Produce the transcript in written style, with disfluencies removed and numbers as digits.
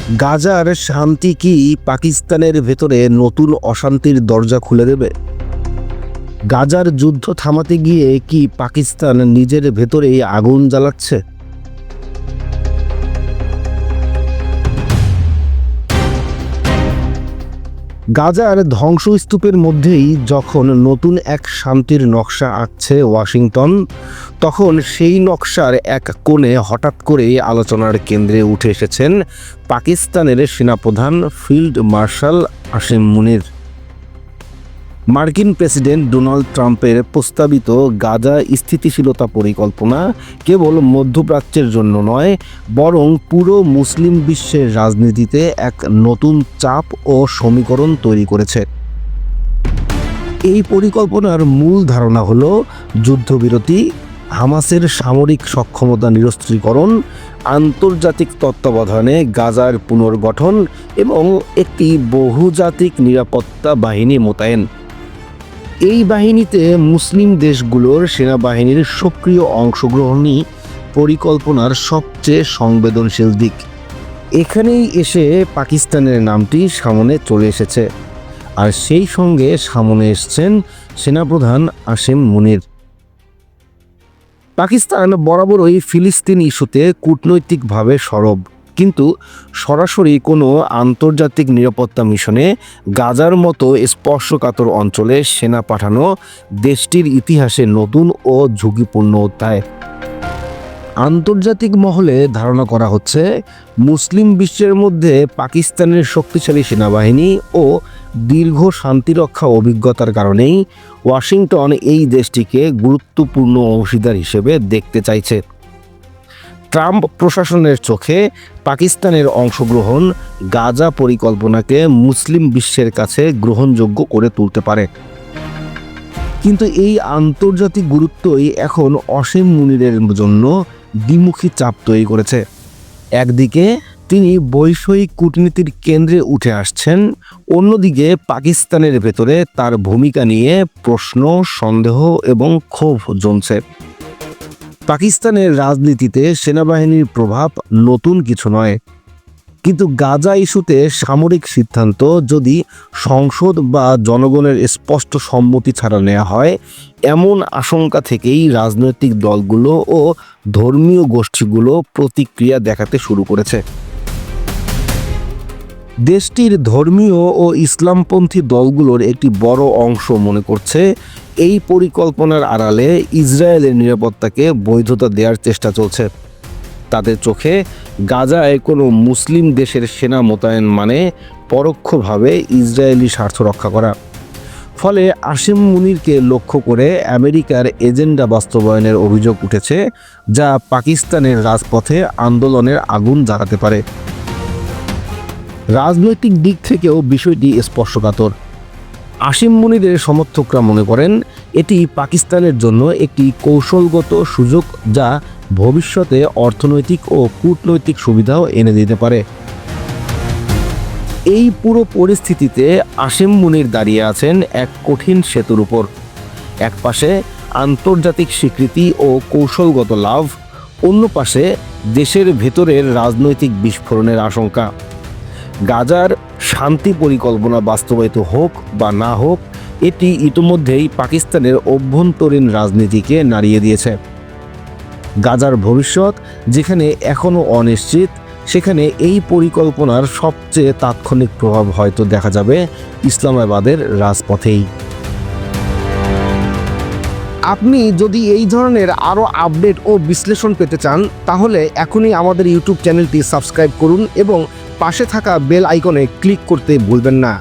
গাজার শান্তি কি পাকিস্তানের ভেতরে নতুন অশান্তির দরজা খুলে দেবে? গাজার যুদ্ধ থামাতে গিয়ে কি পাকিস্তান নিজের ভেতরেই আগুন জ্বালাচ্ছে? গাজার ধ্বংসস্তূপের মধ্যেই যখন নতুন এক শান্তির নকশা আঁকছে ওয়াশিংটন, তখন সেই নকশার এক কোণে হঠাৎ করেই আলোচনার কেন্দ্রে উঠে এসেছেন পাকিস্তানের সেনাপ্রধান ফিল্ড মার্শাল আসিম মুনির। মার্কিন প্রেসিডেন্ট ডোনাল্ড ট্রাম্পের প্রস্তাবিত গাজা স্থিতিশীলতা পরিকল্পনা কেবল মধ্যপ্রাচ্যের জন্য নয়, বরং পুরো মুসলিম বিশ্বের রাজনীতিতে এক নতুন চাপ ও সমীকরণ তৈরি করেছে। এই পরিকল্পনার মূল ধারণা হলো যুদ্ধবিরতি, হামাসের সামরিক সক্ষমতা নিরস্ত্রীকরণ, আন্তর্জাতিক তত্ত্বাবধানে গাজার পুনর্গঠন এবং একটি বহুজাতিক নিরাপত্তা বাহিনী মোতায়েন। এই বাহিনীতে মুসলিম দেশগুলোর সেনাবাহিনীর সক্রিয় অংশগ্রহণই পরিকল্পনার সবচেয়ে সংবেদনশীল দিক। এখানেই এসে পাকিস্তানের নামটি সামনে চলে এসেছে, আর সেই সঙ্গে সামনে এসছেন সেনাপ্রধান আসিম মুনির। পাকিস্তান বরাবরই ফিলিস্তিন ইস্যুতে কূটনৈতিকভাবে সরব, কিন্তু সরাসরি কোনো আন্তর্জাতিক নিরাপত্তা মিশনে গাজার মতো স্পর্শকাতর অঞ্চলে সেনা পাঠানো দেশটির ইতিহাসে নতুন ও ঝুঁকিপূর্ণ অধ্যায়। আন্তর্জাতিক মহলে ধারণা করা হচ্ছে, মুসলিম বিশ্বের মধ্যে পাকিস্তানের শক্তিশালী সেনাবাহিনী ও দীর্ঘ শান্তিরক্ষা অভিজ্ঞতার কারণেই ওয়াশিংটন এই দেশটিকে গুরুত্বপূর্ণ অংশীদার হিসেবে দেখতে চাইছে। ট্রাম্প প্রশাসনের চোখে পাকিস্তানের অংশগ্রহণ গাজা পরিকল্পনাকে মুসলিম বিশ্বের কাছে গ্রহণযোগ্য করে তুলতে পারে। কিন্তু এই আন্তর্জাতিক গুরুত্বই এখন আসিম মুনিরের জন্য দ্বিমুখী চাপ তৈরি করেছে। একদিকে তিনি বৈষয়িক কূটনীতির কেন্দ্রে উঠে আসছেন, অন্যদিকে পাকিস্তানের ভেতরে তার ভূমিকা নিয়ে প্রশ্ন, সন্দেহ এবং ক্ষোভ জমছে। পাকিস্তানের রাজনীতিতে সেনাবাহিনীর প্রভাব নতুন কিছু নয়, কিন্তু গাজা ইস্যুতে সামরিক সিদ্ধান্ত যদি সংসদ বা জনগণের স্পষ্ট সম্মতি ছাড়া নেওয়া হয়, এমন আশঙ্কা থেকেই রাজনৈতিক দলগুলো ও ধর্মীয় গোষ্ঠীগুলো প্রতিক্রিয়া দেখাতে শুরু করেছে। দেশটির ধর্মীয় ও ইসলামপন্থী দলগুলোর একটি বড় অংশ মনে করছে, এই পরিকল্পনার আড়ালে ইসরায়েলের নিরাপত্তাকে বৈধতা দেওয়ার চেষ্টা চলছে। তাদের চোখে গাজায় কোনো মুসলিম দেশের সেনা মোতায়েন মানে পরোক্ষভাবে ইসরায়েলি স্বার্থ রক্ষা করা। ফলে আসিম মুনিরকে লক্ষ্য করে আমেরিকার এজেন্ডা বাস্তবায়নের অভিযোগ উঠেছে, যা পাকিস্তানের রাজপথে আন্দোলনের আগুন জ্বালাতে পারে। রাজনৈতিক দিক থেকেও বিষয়টি স্পর্শকাতর। আসিম মুনিরের সমর্থকরা মনে করেন, এটি পাকিস্তানের জন্য একটি কৌশলগত সুযোগ, যা ভবিষ্যতে অর্থনৈতিক ও কূটনৈতিক সুবিধাও এনে দিতে পারে। এই পুরো পরিস্থিতিতে আসিম মুনির দাঁড়িয়ে আছেন এক কঠিন সেতুর উপর। এক পাশে আন্তর্জাতিক স্বীকৃতি ও কৌশলগত লাভ, অন্য পাশে দেশের ভেতরের রাজনৈতিক বিস্ফোরণের আশঙ্কা। গাজার শান্তি পরিকল্পনা বাস্তবায়িত হোক বা না হোক, এটি ইতিমধ্যেই পাকিস্তানের অভ্যন্তরীণ রাজনীতিকে নাড়িয়ে দিয়েছে। গাজার ভবিষ্যৎ যেখানে এখনও অনিশ্চিত, সেখানে এই পরিকল্পনার সবচেয়ে তাৎক্ষণিক প্রভাব হয়তো দেখা যাবে ইসলামাবাদের রাজপথেই। আপনি যদি এই ধরনের আরও আপডেট ও বিশ্লেষণ পেতে চান, তাহলে এখনই আমাদের ইউটিউব চ্যানেলটি সাবস্ক্রাইব করুন এবং পাশে থাকা বেল আইকনে ক্লিক করতে ভুলবেন না।